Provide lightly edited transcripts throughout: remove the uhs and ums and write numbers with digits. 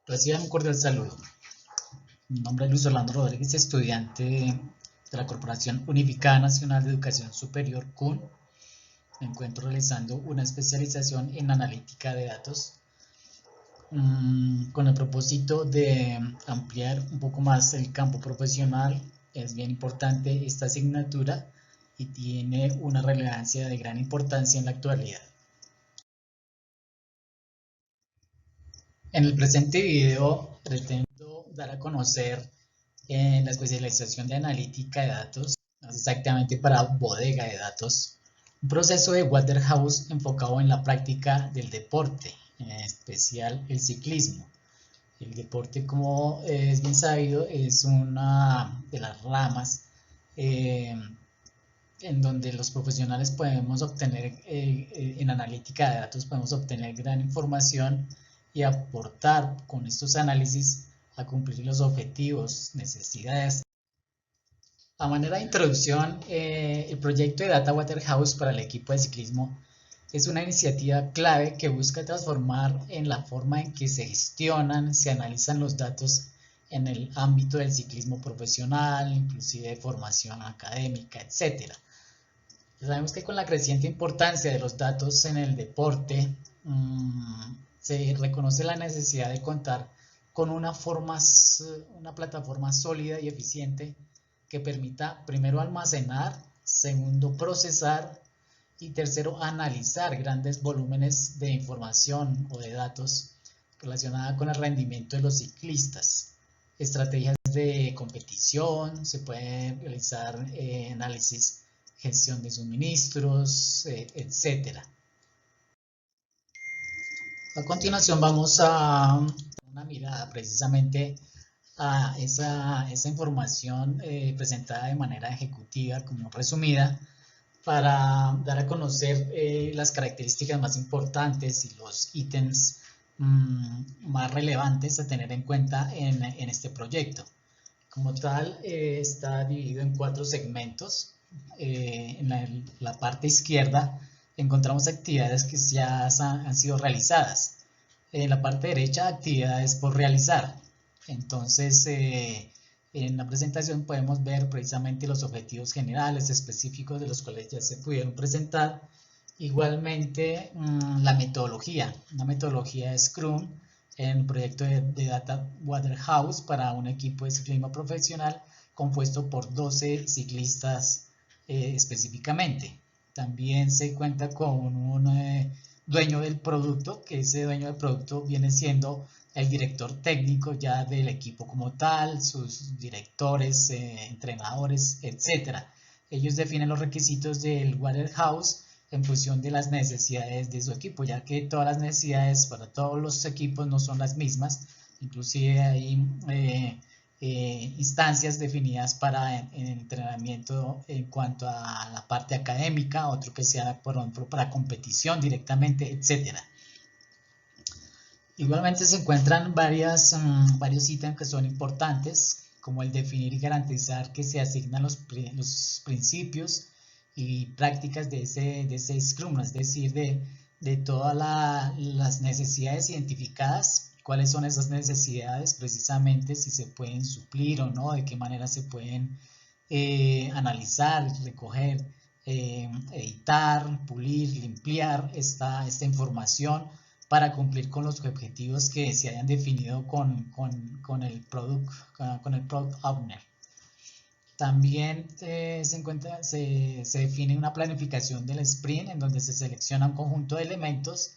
Reciban un cordial saludo. Mi nombre es Luis Orlando Rodríguez, estudiante de la Corporación Unificada Nacional de Educación Superior, CUN. Me encuentro realizando una especialización en analítica de datos con el propósito de ampliar un poco más el campo profesional. Es bien importante esta asignatura y tiene una relevancia de gran importancia en la actualidad. En el presente video pretendo dar a conocer la especialización de analítica de datos, más exactamente para bodega de datos, un proceso de Waterhouse enfocado en la práctica del deporte, en especial el ciclismo. El deporte, como es bien sabido, es una de las ramas eh, en donde los profesionales podemos obtener, en analítica de datos, podemos obtener gran información y aportar con estos análisis a cumplir los objetivos, necesidades. A manera de introducción, el proyecto de Data Waterhouse para el equipo de ciclismo es una iniciativa clave que busca transformar en la forma en que se gestionan, se analizan los datos en el ámbito del ciclismo profesional, inclusive de formación académica, etc. Sabemos que con la creciente importancia de los datos en el deporte, se reconoce la necesidad de contar con una plataforma sólida y eficiente que permita, primero, almacenar, segundo, procesar y tercero, analizar grandes volúmenes de información o de datos relacionada con el rendimiento de los ciclistas. Estrategias de competición, se puede realizar análisis, gestión de suministros, etc. A continuación vamos a dar una mirada precisamente a esa información presentada de manera ejecutiva, como resumida, para dar a conocer las características más importantes y los ítems más relevantes a tener en cuenta en este proyecto. Como tal, está dividido en 4 segmentos. En la parte izquierda encontramos actividades que ya han sido realizadas. En la parte derecha, actividades por realizar. Entonces, en la presentación podemos ver precisamente los objetivos generales específicos de los cuales ya se pudieron presentar. Igualmente, la metodología, una metodología Scrum en el proyecto de Data Waterhouse para un equipo de ciclismo profesional compuesto por 12 ciclistas específicamente. También se cuenta con un dueño del producto, que ese dueño del producto viene siendo el director técnico ya del equipo como tal, sus directores, entrenadores, etc. Ellos definen los requisitos del Waterhouse en función de las necesidades de su equipo, ya que todas las necesidades para todos los equipos no son las mismas, inclusive hay instancias definidas para entrenamiento en cuanto a la parte académica, otro que sea, por ejemplo, para competición directamente, etc. Igualmente se encuentran varios ítems que son importantes, como el definir y garantizar que se asignan los principios y prácticas de ese Scrum, es decir, de todas las necesidades identificadas, cuáles son esas necesidades precisamente, si se pueden suplir o no, de qué manera se pueden analizar, recoger, editar, pulir, limpiar esta información para cumplir con los objetivos que se hayan definido con el product owner. También se define una planificación del sprint en donde se selecciona un conjunto de elementos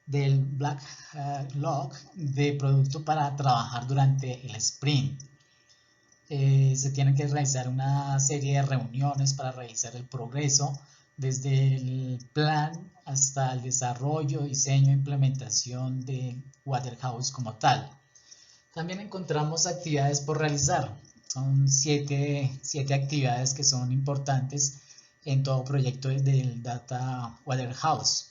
del backlog de producto para trabajar durante el sprint. Se tienen que realizar una serie de reuniones para revisar el progreso desde el plan hasta el desarrollo, diseño e implementación de Waterhouse como tal. También encontramos actividades por realizar. Son siete actividades que son importantes en todo proyecto del Data Waterhouse,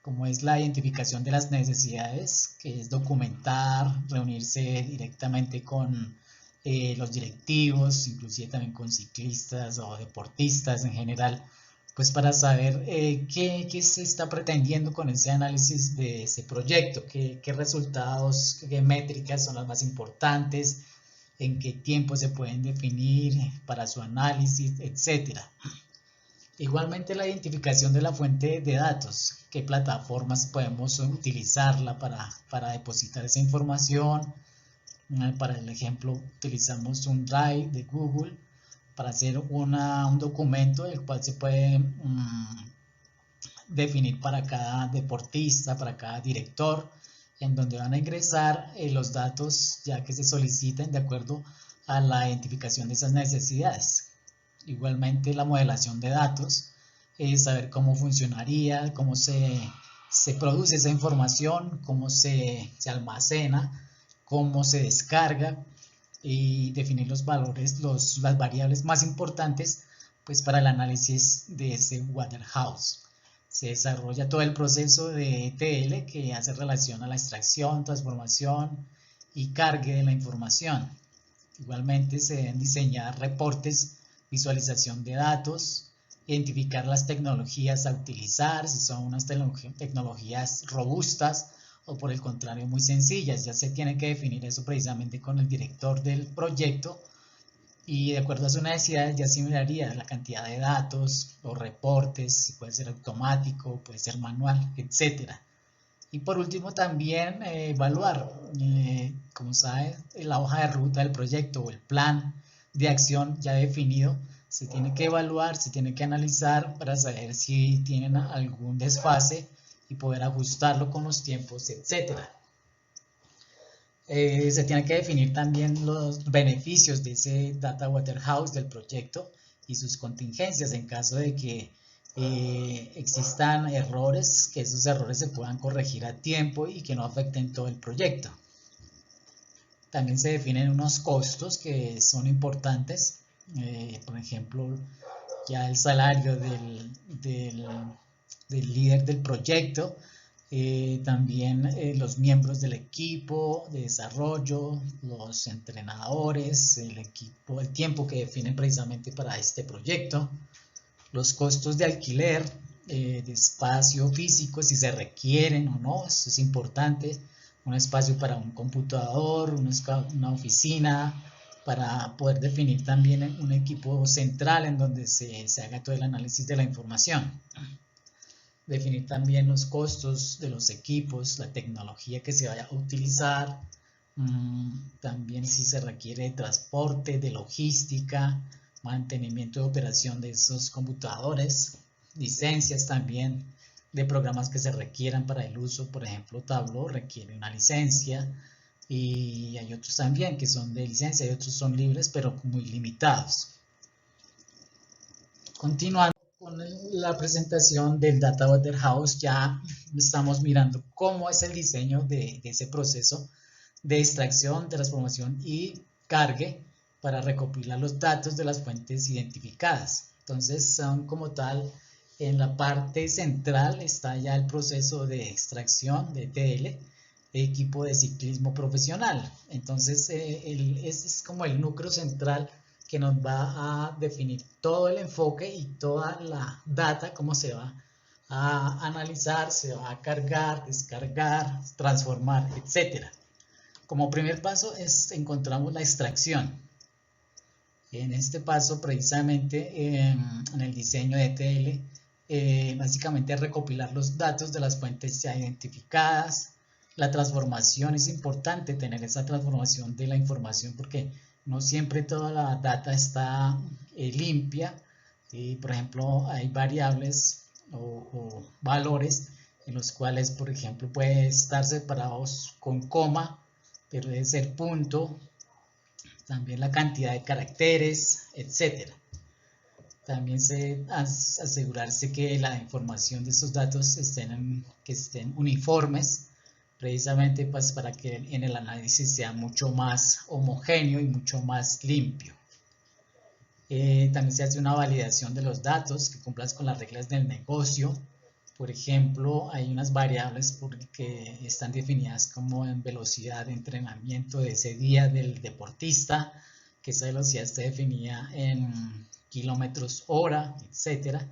como es la identificación de las necesidades, que es documentar, reunirse directamente con los directivos, inclusive también con ciclistas o deportistas en general, pues para saber qué se está pretendiendo con ese análisis de ese proyecto, qué resultados, qué métricas son las más importantes, en qué tiempo se pueden definir para su análisis, etcétera. Igualmente la identificación de la fuente de datos, qué plataformas podemos utilizarla para depositar esa información. Para el ejemplo, utilizamos un Drive de Google para hacer un documento el cual se puede definir para cada deportista, para cada director, en donde van a ingresar los datos ya que se soliciten de acuerdo a la identificación de esas necesidades. Igualmente la modelación de datos, saber cómo funcionaría, cómo se produce esa información, cómo se almacena, cómo se descarga y definir los valores, las variables más importantes pues para el análisis de ese Waterhouse. Se desarrolla todo el proceso de ETL que hace relación a la extracción, transformación y cargue de la información. Igualmente se deben diseñar reportes, visualización de datos, identificar las tecnologías a utilizar, si son unas tecnologías robustas o por el contrario muy sencillas. Ya se tiene que definir eso precisamente con el director del proyecto y de acuerdo a sus necesidades ya se miraría la cantidad de datos o reportes, si puede ser automático, puede ser manual, etcétera. Y por último también evaluar, como sabe, la hoja de ruta del proyecto o el plan de acción ya definido, se tiene que evaluar, se tiene que analizar para saber si tienen algún desfase y poder ajustarlo con los tiempos, etcétera. Se tiene que definir también los beneficios de ese Data Waterhouse del proyecto y sus contingencias en caso de que existan errores, que esos errores se puedan corregir a tiempo y que no afecten todo el proyecto. También se definen unos costos que son importantes, por ejemplo, ya el salario del líder del proyecto, también los miembros del equipo de desarrollo, los entrenadores, el equipo, el tiempo que definen precisamente para este proyecto, los costos de alquiler, de espacio físico, si se requieren o no, eso es importante, un espacio para un computador, una oficina, para poder definir también un equipo central en donde se haga todo el análisis de la información. Definir también los costos de los equipos, la tecnología que se vaya a utilizar, también si se requiere transporte, de logística, mantenimiento de operación de esos computadores, licencias también de programas que se requieran para el uso, por ejemplo Tableau requiere una licencia y hay otros también que son de licencia y otros son libres pero muy limitados. Continuando con la presentación del Data Waterhouse, ya estamos mirando cómo es el diseño de ese proceso de extracción, transformación y cargue para recopilar los datos de las fuentes identificadas. Entonces son como tal, en la parte central está ya el proceso de extracción de ETL, equipo de ciclismo profesional. Entonces ese es como el núcleo central que nos va a definir todo el enfoque y toda la data, cómo se va a analizar, se va a cargar, descargar, transformar, etc. Como primer paso encontramos la extracción. En este paso, precisamente en el diseño de ETL, básicamente recopilar los datos de las fuentes ya identificadas. La transformación es importante, tener esa transformación de la información porque no siempre toda la data está limpia. Por ejemplo, hay variables o valores en los cuales, por ejemplo, puede estar separados con coma, pero debe ser punto, también la cantidad de caracteres, etc. También asegurarse que la información de estos datos estén uniformes, precisamente pues para que en el análisis sea mucho más homogéneo y mucho más limpio. También se hace una validación de los datos que cumplan con las reglas del negocio. Por ejemplo, hay unas variables que están definidas como en velocidad de entrenamiento de ese día del deportista, que esa velocidad está definida en kilómetros hora, etc.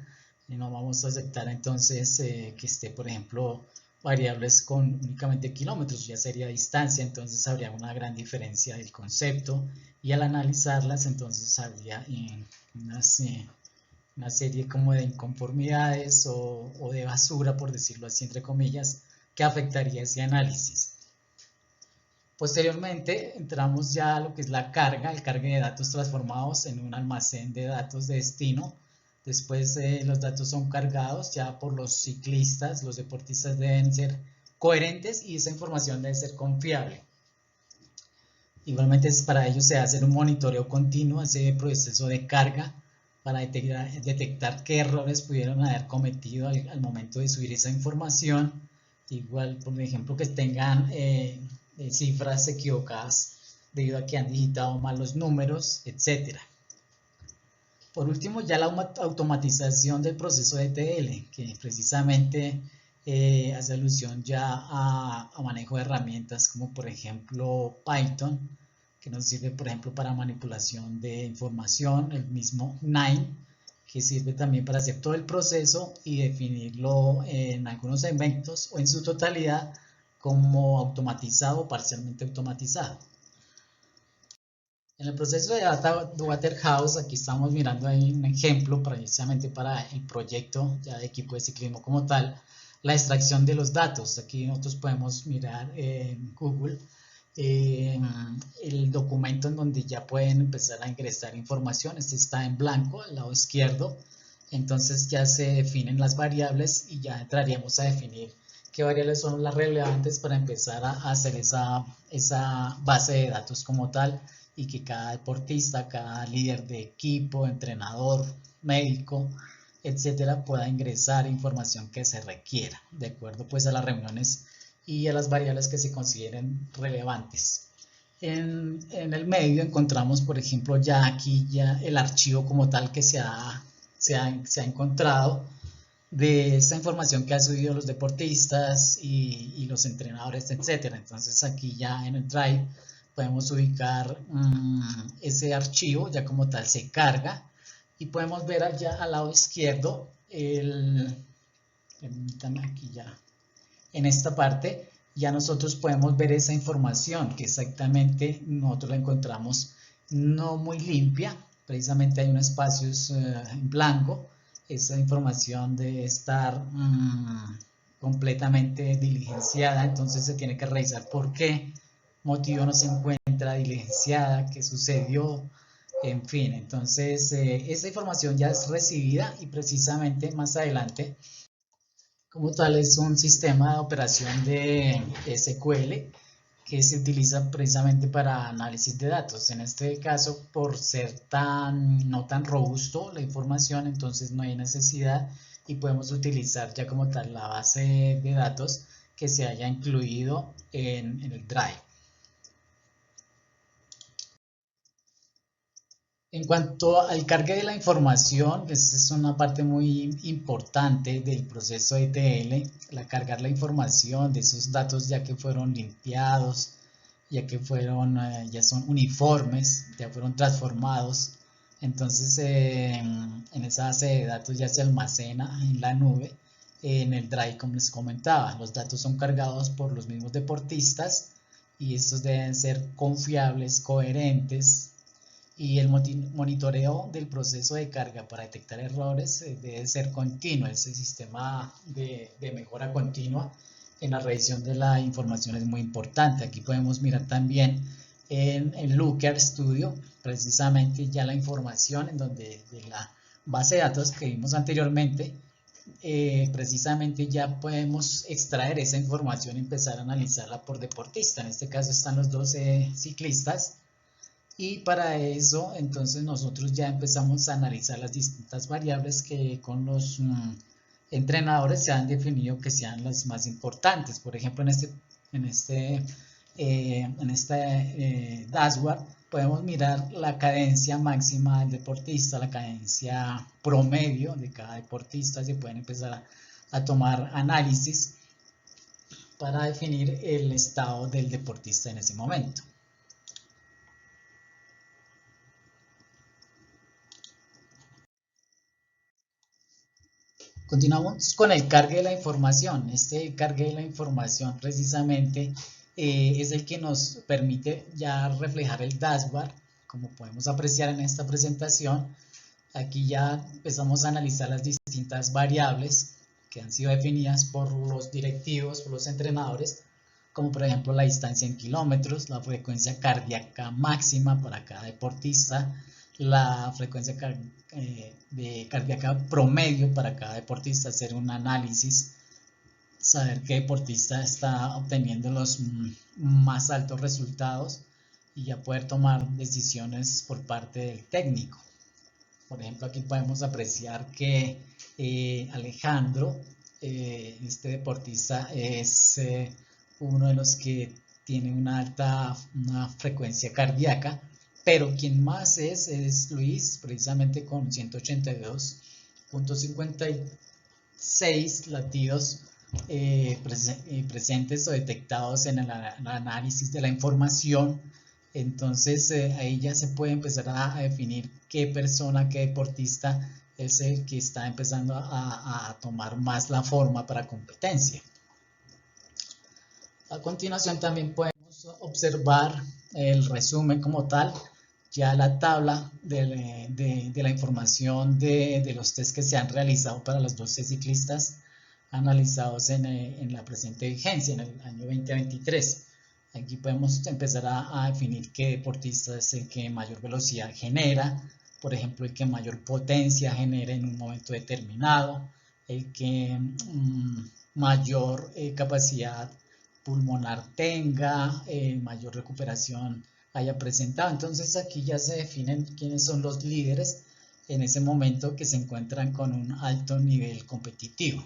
y no vamos a aceptar entonces que esté, por ejemplo, variables con únicamente kilómetros, ya sería distancia, entonces habría una gran diferencia del concepto y al analizarlas entonces habría una serie como de inconformidades o de basura, por decirlo así, entre comillas, que afectaría ese análisis. Posteriormente entramos ya a lo que es la carga, el cargue de datos transformados en un almacén de datos de destino. Después los datos son cargados ya por los ciclistas, los deportistas deben ser coherentes y esa información debe ser confiable. Igualmente para ello se hace un monitoreo continuo, ese proceso de carga para detectar qué errores pudieron haber cometido al momento de subir esa información. Igual, por ejemplo, que tengan cifras equivocadas debido a que han digitado mal los números, etc. Por último, ya la automatización del proceso de ETL, que precisamente hace alusión ya a manejo de herramientas como por ejemplo Python, que nos sirve por ejemplo para manipulación de información, el mismo Nine, que sirve también para hacer todo el proceso y definirlo en algunos eventos o en su totalidad como automatizado o parcialmente automatizado. En el proceso de Data Waterhouse, aquí estamos mirando ahí un ejemplo precisamente para el proyecto ya de equipo de ciclismo como tal, la extracción de los datos. Aquí nosotros podemos mirar en Google el documento en donde ya pueden empezar a ingresar información. Este está en blanco al lado izquierdo. Entonces ya se definen las variables y ya entraríamos a definir qué variables son las relevantes para empezar a hacer esa base de datos como tal y que cada deportista, cada líder de equipo, entrenador, médico, etcétera, pueda ingresar información que se requiera, de acuerdo pues a las reuniones y a las variables que se consideren relevantes. En el medio encontramos, por ejemplo, ya aquí ya el archivo como tal que se ha encontrado de esta información que han subido los deportistas y los entrenadores, etcétera. Entonces aquí ya en el Drive podemos ubicar ese archivo, ya como tal se carga y podemos ver allá al lado izquierdo permítanme aquí ya, en esta parte ya nosotros podemos ver esa información que exactamente nosotros la encontramos no muy limpia, precisamente hay unos espacios en blanco, esa información debe estar completamente diligenciada, entonces se tiene que revisar por qué motivo no se encuentra diligenciada, qué sucedió, en fin, entonces esta información ya es recibida y precisamente más adelante como tal es un sistema de operación de SQL que se utiliza precisamente para análisis de datos. En este caso, por ser no tan robusto la información, entonces no hay necesidad y podemos utilizar ya como tal la base de datos que se haya incluido en el Drive. En cuanto al cargue de la información, esta es una parte muy importante del proceso de ETL, cargar la información de esos datos ya que fueron limpiados, ya que ya son uniformes, ya fueron transformados. Entonces, en esa base de datos ya se almacena en la nube, en el Drive, como les comentaba. Los datos son cargados por los mismos deportistas y estos deben ser confiables, coherentes, y el monitoreo del proceso de carga para detectar errores debe ser continuo. Ese sistema de mejora continua en la revisión de la información es muy importante. Aquí podemos mirar también en Looker Studio precisamente ya la información en donde de la base de datos que vimos anteriormente, precisamente ya podemos extraer esa información y empezar a analizarla por deportista. En este caso están los 12 ciclistas y para eso entonces nosotros ya empezamos a analizar las distintas variables que con los entrenadores se han definido que sean las más importantes. Por ejemplo, en este dashboard podemos mirar la cadencia máxima del deportista, la cadencia promedio de cada deportista. Se pueden empezar a tomar análisis para definir el estado del deportista en ese momento. Continuamos con el cargue de la información. Este cargue de la información precisamente es el que nos permite ya reflejar el dashboard, como podemos apreciar en esta presentación. Aquí ya empezamos a analizar las distintas variables que han sido definidas por los directivos, por los entrenadores, como por ejemplo la distancia en kilómetros, la frecuencia cardíaca máxima para cada deportista, la frecuencia cardíaca promedio para cada deportista, hacer un análisis, saber qué deportista está obteniendo los más altos resultados y ya poder tomar decisiones por parte del técnico. Por ejemplo, aquí podemos apreciar que Alejandro, este deportista, es uno de los que tiene una frecuencia cardíaca, pero quien más es Luis, precisamente con 182.56 latidos presentes o detectados en el análisis de la información. Entonces ahí ya se puede empezar a definir qué persona, qué deportista es el que está empezando a tomar más la forma para competencia. A continuación también podemos observar el resumen como tal, ya la tabla de la información de los test que se han realizado para los 12 ciclistas analizados en la presente vigencia, en el año 2023. Aquí podemos empezar a definir qué deportista es el que mayor velocidad genera, por ejemplo, el que mayor potencia genera en un momento determinado, el que mayor capacidad pulmonar tenga, mayor recuperación haya presentado. Entonces aquí ya se definen quiénes son los líderes en ese momento que se encuentran con un alto nivel competitivo.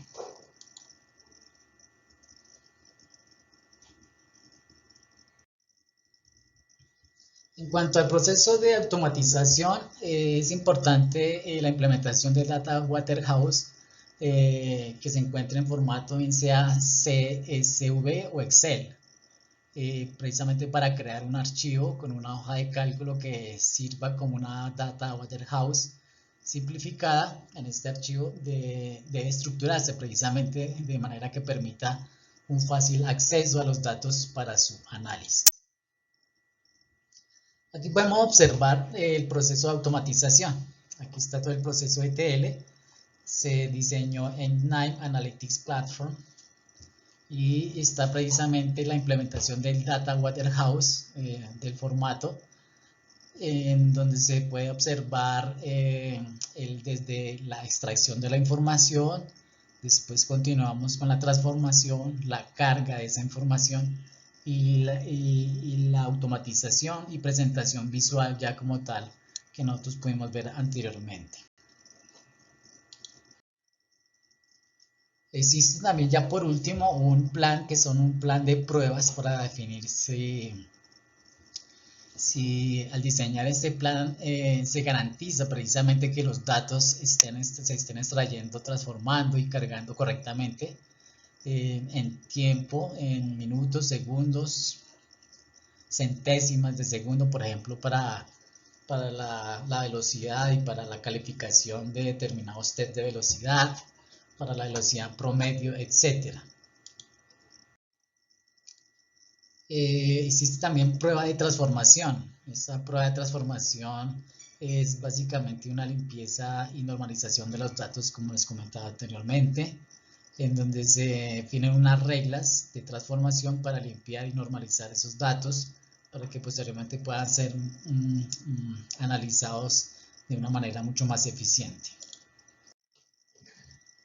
En cuanto al proceso de automatización, es importante la implementación de Data Warehouse que se encuentre en formato bien sea CSV o Excel, precisamente para crear un archivo con una hoja de cálculo que sirva como una Data Warehouse simplificada. En este archivo debe estructurarse precisamente de manera que permita un fácil acceso a los datos para su análisis. Aquí podemos observar el proceso de automatización. Aquí está todo el proceso ETL. Se diseñó en Nime Analytics Platform y está precisamente la implementación del Data Warehouse del formato, en donde se puede observar desde la extracción de la información, después continuamos con la transformación, la carga de esa información y la automatización y presentación visual ya como tal que nosotros pudimos ver anteriormente. Existe también ya por último un plan que son un plan de pruebas para definir si al diseñar este plan se garantiza precisamente que los datos se estén extrayendo, transformando y cargando correctamente en tiempo, en minutos, segundos, centésimas de segundo, por ejemplo, para la velocidad y para la calificación de determinados test de velocidad, para la velocidad promedio, etc. Existe también prueba de transformación. Esta prueba de transformación es básicamente una limpieza y normalización de los datos, como les comentaba anteriormente, en donde se definen unas reglas de transformación para limpiar y normalizar esos datos para que posteriormente puedan ser analizados de una manera mucho más eficiente.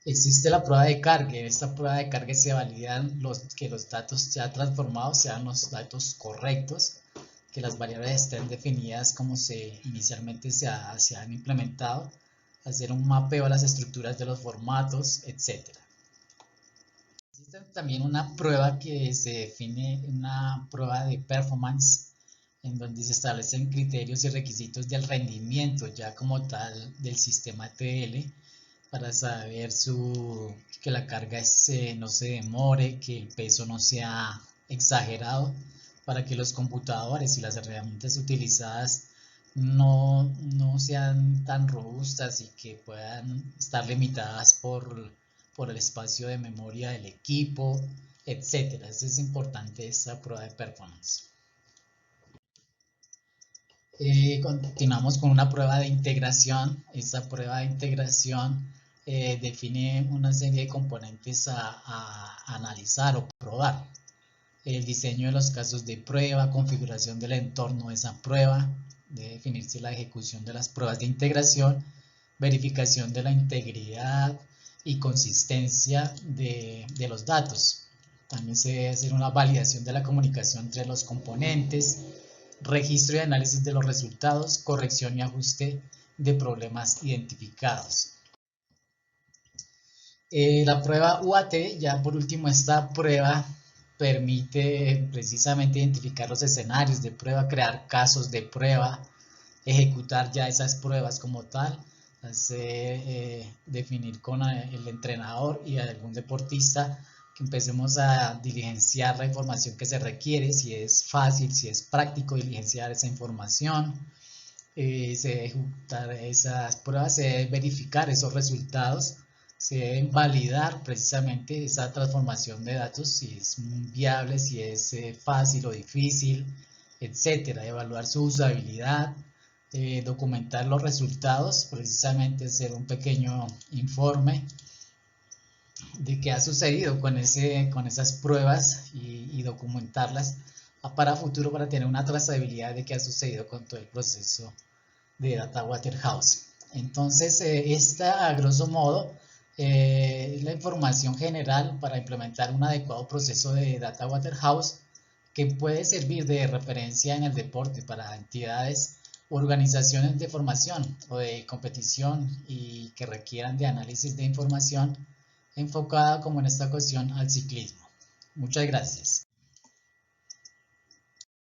Existe la prueba de carga. En esta prueba de carga se validan que los datos ya transformados sean los datos correctos, que las variables estén definidas como inicialmente se han implementado, hacer un mapeo a las estructuras de los formatos, etc. Existe también una prueba que se define, una prueba de performance, en donde se establecen criterios y requisitos del rendimiento ya como tal del sistema TL, para saber que la carga no se demore, que el peso no sea exagerado, para que los computadores y las herramientas utilizadas no sean tan robustas y que puedan estar limitadas por por el espacio de memoria del equipo, etcétera. Eso es importante, esta prueba de performance. Continuamos con una prueba de integración. Esta prueba de integración define una serie de componentes a analizar o probar. El diseño de los casos de prueba, configuración del entorno de esa prueba, debe definirse la ejecución de las pruebas de integración, verificación de la integridad y consistencia de los datos. También se debe hacer una validación de la comunicación entre los componentes, registro y análisis de los resultados, corrección y ajuste de problemas identificados. La prueba UAT, ya por último, esta prueba permite precisamente identificar los escenarios de prueba, crear casos de prueba, ejecutar ya esas pruebas como tal, definir con el entrenador y algún deportista que empecemos a diligenciar la información que se requiere, si es fácil, si es práctico diligenciar esa información, se debe ejecutar esas pruebas, se debe verificar esos resultados, se deben validar precisamente esa transformación de datos, si es viable, si es fácil o difícil, etcétera, evaluar su usabilidad, documentar los resultados, precisamente hacer un pequeño informe de qué ha sucedido con esas pruebas y documentarlas para futuro, para tener una trazabilidad de qué ha sucedido con todo el proceso de Data Warehouse. Entonces, esta a grosso modo es la información general para implementar un adecuado proceso de Data Warehouse que puede servir de referencia en el deporte para entidades u organizaciones de formación o de competición y que requieran de análisis de información enfocada, como en esta ocasión, al ciclismo. Muchas gracias.